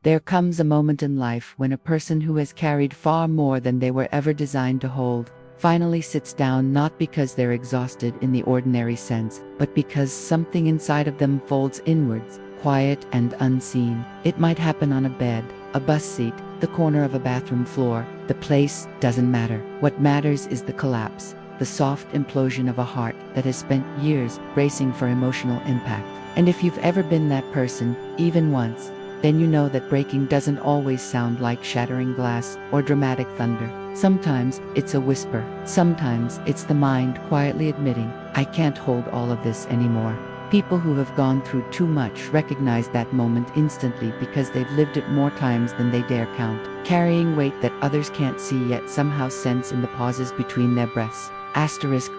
There comes a moment in life when a person who has carried far more than they were ever designed to hold finally sits down, not because they're exhausted in the ordinary sense, but because something inside of them folds inwards, quiet and unseen. It might happen on a bed, a bus seat, the corner of a bathroom floor. The place doesn't matter. What matters is the collapse, the soft implosion of a heart that has spent years bracing for emotional impact. And if you've ever been that person, even once, then you know that breaking doesn't always sound like shattering glass or dramatic thunder. Sometimes it's a whisper. Sometimes it's the mind quietly admitting, I can't hold all of this anymore. People who have gone through too much recognize that moment instantly because they've lived it more times than they dare count, carrying weight that others can't see yet somehow sense in the pauses between their breaths.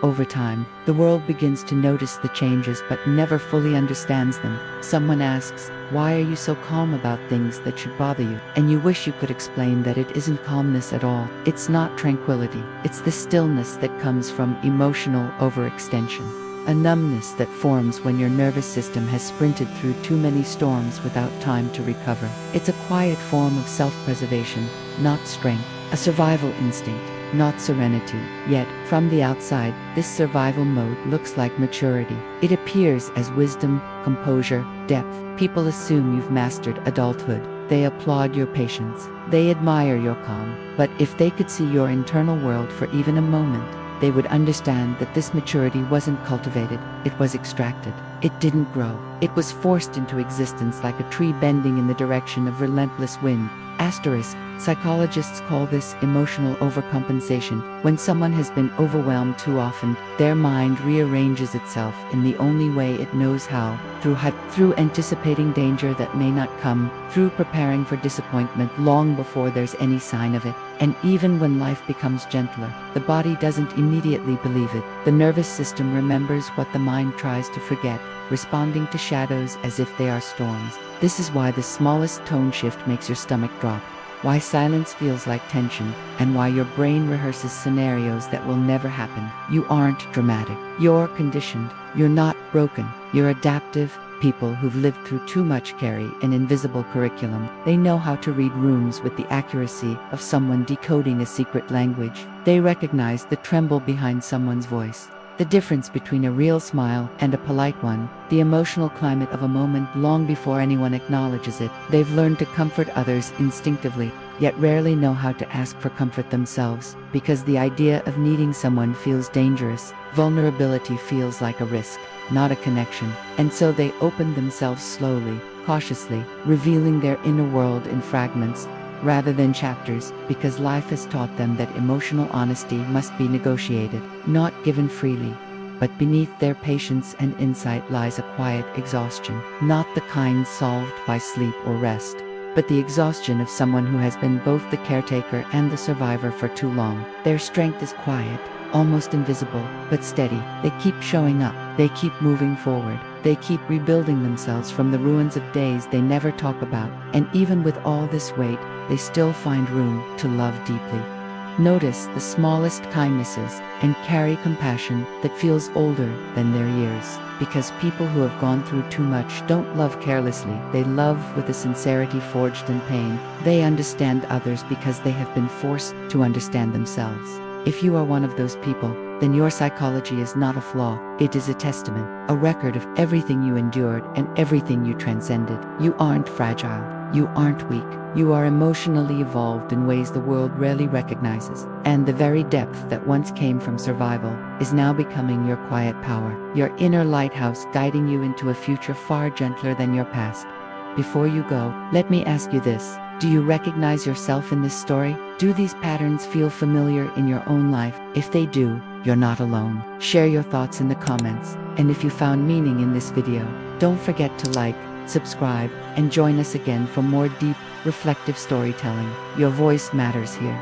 Over time, the world begins to notice the changes but never fully understands them. Someone asks, why are you so calm about things that should bother you? And you wish you could explain that it isn't calmness at all. It's not tranquility. It's the stillness that comes from emotional overextension. A numbness that forms when your nervous system has sprinted through too many storms without time to recover. It's a quiet form of self-preservation, not strength. A survival instinct, not serenity. Yet, from the outside, this survival mode looks like maturity. It appears as wisdom, composure, depth. People assume you've mastered adulthood. They applaud your patience. They admire your calm. But if they could see your internal world for even a moment, they would understand that this maturity wasn't cultivated, it was extracted. It didn't grow. It was forced into existence like a tree bending in the direction of relentless wind. Psychologists call this emotional overcompensation. When someone has been overwhelmed too often, their mind rearranges itself in the only way it knows how, through anticipating danger that may not come, through preparing for disappointment long before there's any sign of it. And even when life becomes gentler, the body doesn't immediately believe it. The nervous system remembers what the mind tries to forget, responding to shadows as if they are storms. This is why the smallest tone shift makes your stomach drop, why silence feels like tension, and why your brain rehearses scenarios that will never happen. You aren't dramatic. You're conditioned. You're not broken. You're adaptive. People who've lived through too much carry an invisible curriculum. They know how to read rooms with the accuracy of someone decoding a secret language. They recognize the tremble behind someone's voice, the difference between a real smile and a polite one, the emotional climate of a moment long before anyone acknowledges it. They've learned to comfort others instinctively, yet rarely know how to ask for comfort themselves, because the idea of needing someone feels dangerous. Vulnerability feels like a risk, not a connection. And so they open themselves slowly, cautiously, revealing their inner world in fragments, rather than chapters, because life has taught them that emotional honesty must be negotiated, not given freely. But beneath their patience and insight lies a quiet exhaustion, not the kind solved by sleep or rest, but the exhaustion of someone who has been both the caretaker and the survivor for too long. Their strength is quiet, almost invisible, but steady. They keep showing up. They keep moving forward. They keep rebuilding themselves from the ruins of days they never talk about. And even with all this weight, they still find room to love deeply. Notice the smallest kindnesses and carry compassion that feels older than their years. Because people who have gone through too much don't love carelessly. They love with a sincerity forged in pain. They understand others because they have been forced to understand themselves. If you are one of those people, then your psychology is not a flaw. It is a testament, a record of everything you endured and everything you transcended. You aren't fragile. You aren't weak. You are emotionally evolved in ways the world rarely recognizes. And the very depth that once came from survival is now becoming your quiet power, your inner lighthouse guiding you into a future far gentler than your past. Before you go, let me ask you this. Do you recognize yourself in this story? Do these patterns feel familiar in your own life? If they do, you're not alone. Share your thoughts in the comments. And if you found meaning in this video, don't forget to like, subscribe, and join us again for more deep, reflective storytelling. Your voice matters here.